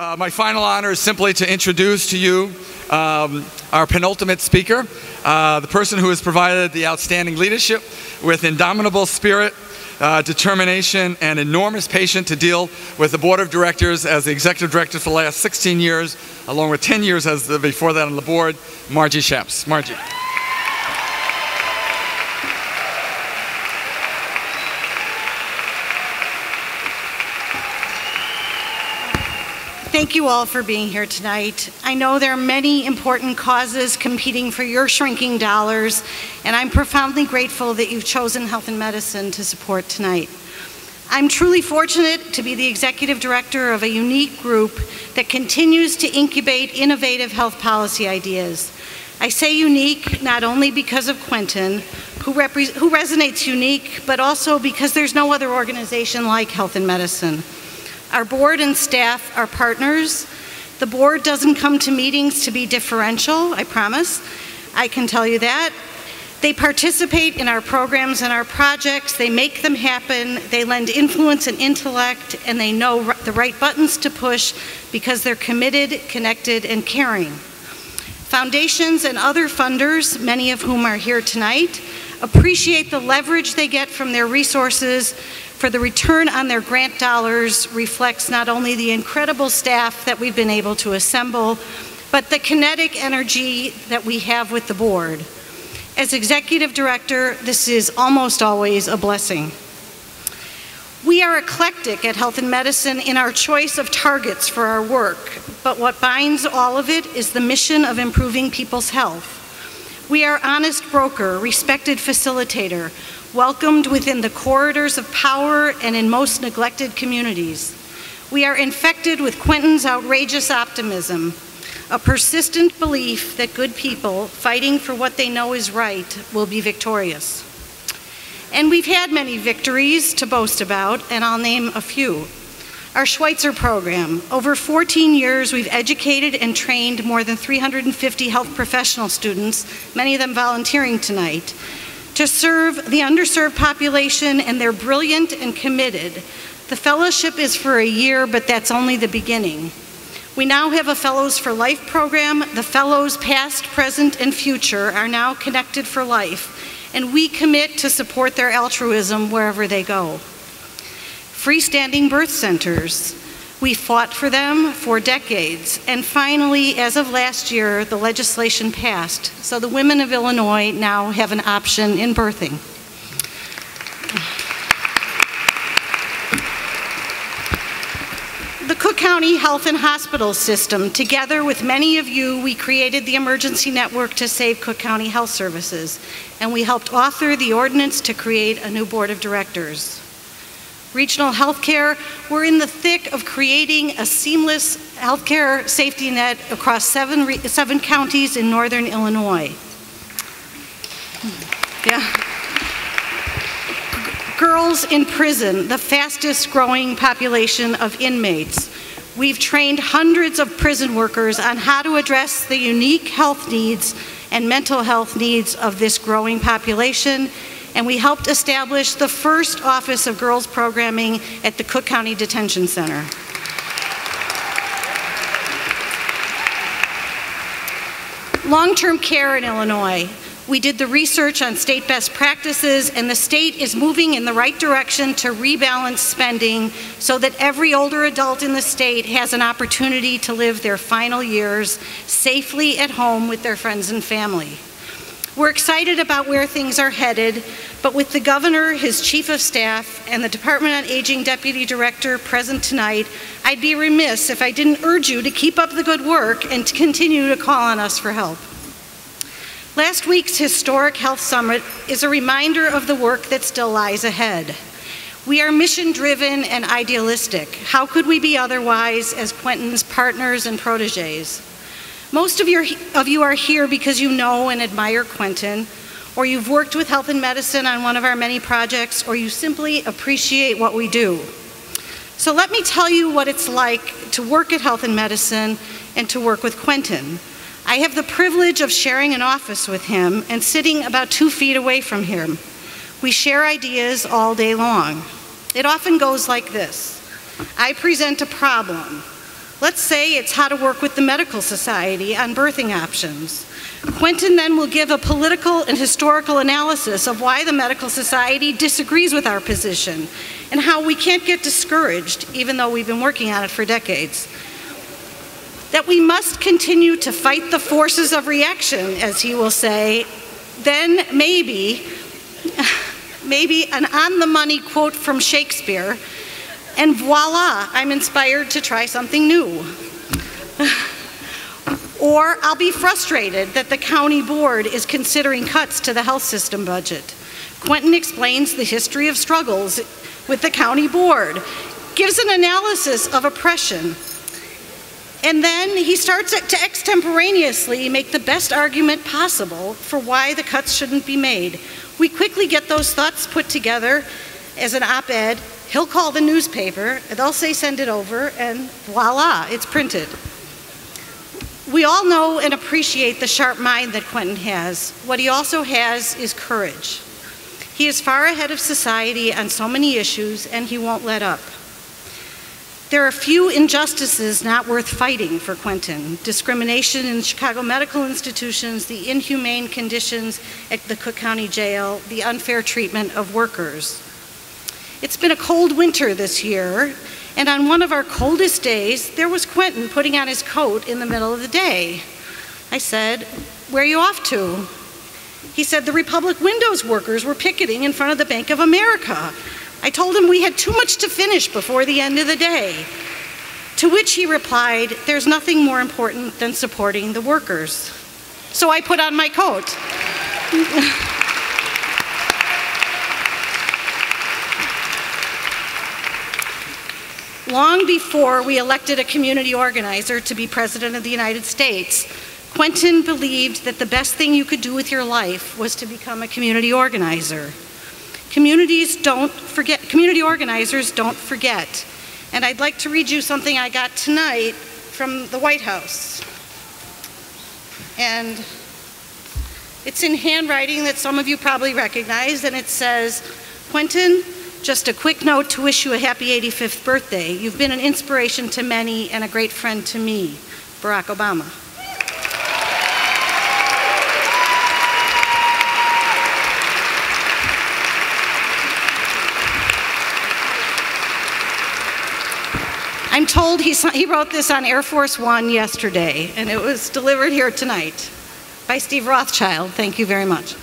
My final honor is simply to introduce to you our penultimate speaker, the person who has provided the outstanding leadership with indomitable spirit, determination, and enormous patience to deal with the board of directors as the executive director for the last 16 years, along with 10 years as before that on the board, Margie Schaps. Margie. Thank you all for being here tonight. I know there are many important causes competing for your shrinking dollars, and I'm profoundly grateful that you've chosen health and medicine to support tonight. I'm truly fortunate to be the executive director of a unique group that continues to incubate innovative health policy ideas. I say unique not only because of Quentin, who resonates unique, but also because there's no other organization like health and medicine. Our board and staff are partners. The board doesn't come to meetings to be differential, I promise. I can tell you that. They participate in our programs and our projects. They make them happen. They lend influence and intellect, and they know the right buttons to push because they're committed, connected, and caring. Foundations and other funders, many of whom are here tonight, appreciate the leverage they get from their resources, for the return on their grant dollars reflects not only the incredible staff that we've been able to assemble, but the kinetic energy that we have with the board. As executive director, this is almost always a blessing. We are eclectic at Health and Medicine in our choice of targets for our work, but what binds all of it is the mission of improving people's health. We are honest broker, respected facilitator, welcomed within the corridors of power and in most neglected communities. We are infected with Quentin's outrageous optimism, a persistent belief that good people fighting for what they know is right will be victorious. And we've had many victories to boast about, and I'll name a few. Our Schweitzer program. Over 14 years, we've educated and trained more than 350 health professional students, many of them volunteering tonight, to serve the underserved population, and they're brilliant and committed. The fellowship is for a year, but that's only the beginning. We now have a Fellows for Life program. The fellows past, present, and future are now connected for life, and we commit to support their altruism wherever they go. Freestanding birth centers. We fought for them for decades, and finally, as of last year, the legislation passed, so the women of Illinois now have an option in birthing. The Cook County Health and Hospital System, together with many of you, we created the emergency network to save Cook County Health Services, and we helped author the ordinance to create a new board of directors. Regional healthcare, we're in the thick of creating a seamless healthcare safety net across seven counties in northern Illinois. Yeah. Girls in prison, the fastest growing population of inmates. We've trained hundreds of prison workers on how to address the unique health needs and mental health needs of this growing population, and we helped establish the first Office of Girls Programming at the Cook County Detention Center. Long-term care in Illinois. We did the research on state best practices, and the state is moving in the right direction to rebalance spending so that every older adult in the state has an opportunity to live their final years safely at home with their friends and family. We're excited about where things are headed, but with the governor, his chief of staff, and the Department on Aging deputy director present tonight, I'd be remiss if I didn't urge you to keep up the good work and to continue to call on us for help. Last week's historic health summit is a reminder of the work that still lies ahead. We are mission-driven and idealistic. How could we be otherwise as Quentin's partners and protégés? Most of you are here because you know and admire Quentin, or you've worked with Health and Medicine on one of our many projects, or you simply appreciate what we do. So let me tell you what it's like to work at Health and Medicine and to work with Quentin. I have the privilege of sharing an office with him and sitting about 2 feet away from him. We share ideas all day long. It often goes like this. I present a problem. Let's say it's how to work with the Medical Society on birthing options. Quentin then will give a political and historical analysis of why the Medical Society disagrees with our position and how we can't get discouraged, even though we've been working on it for decades. That we must continue to fight the forces of reaction, as he will say, then maybe an on-the-money quote from Shakespeare, and voila, I'm inspired to try something new. Or I'll be frustrated that the county board is considering cuts to the health system budget. Quentin explains the history of struggles with the county board, gives an analysis of oppression, and then he starts to extemporaneously make the best argument possible for why the cuts shouldn't be made. We quickly get those thoughts put together as an op-ed. He'll call the newspaper, and they'll say send it over, and voila, it's printed. We all know and appreciate the sharp mind that Quentin has. What he also has is courage. He is far ahead of society on so many issues, and he won't let up. There are few injustices not worth fighting for Quentin. Discrimination in Chicago medical institutions, the inhumane conditions at the Cook County Jail, the unfair treatment of workers. It's been a cold winter this year, and on one of our coldest days, there was Quentin putting on his coat in the middle of the day. I said, "Where are you off to?" He said, "The Republic Windows workers were picketing in front of the Bank of America." I told him we had too much to finish before the end of the day. To which he replied, "There's nothing more important than supporting the workers." So I put on my coat. Long before we elected a community organizer to be President of the United States, Quentin believed that the best thing you could do with your life was to become a community organizer. Community organizers don't forget. And I'd like to read you something I got tonight from the White House. And it's in handwriting that some of you probably recognize, and it says, "Quentin, just a quick note to wish you a happy 85th birthday. You've been an inspiration to many and a great friend to me, Barack Obama." I'm told he wrote this on Air Force One yesterday, and it was delivered here tonight by Steve Rothschild. Thank you very much.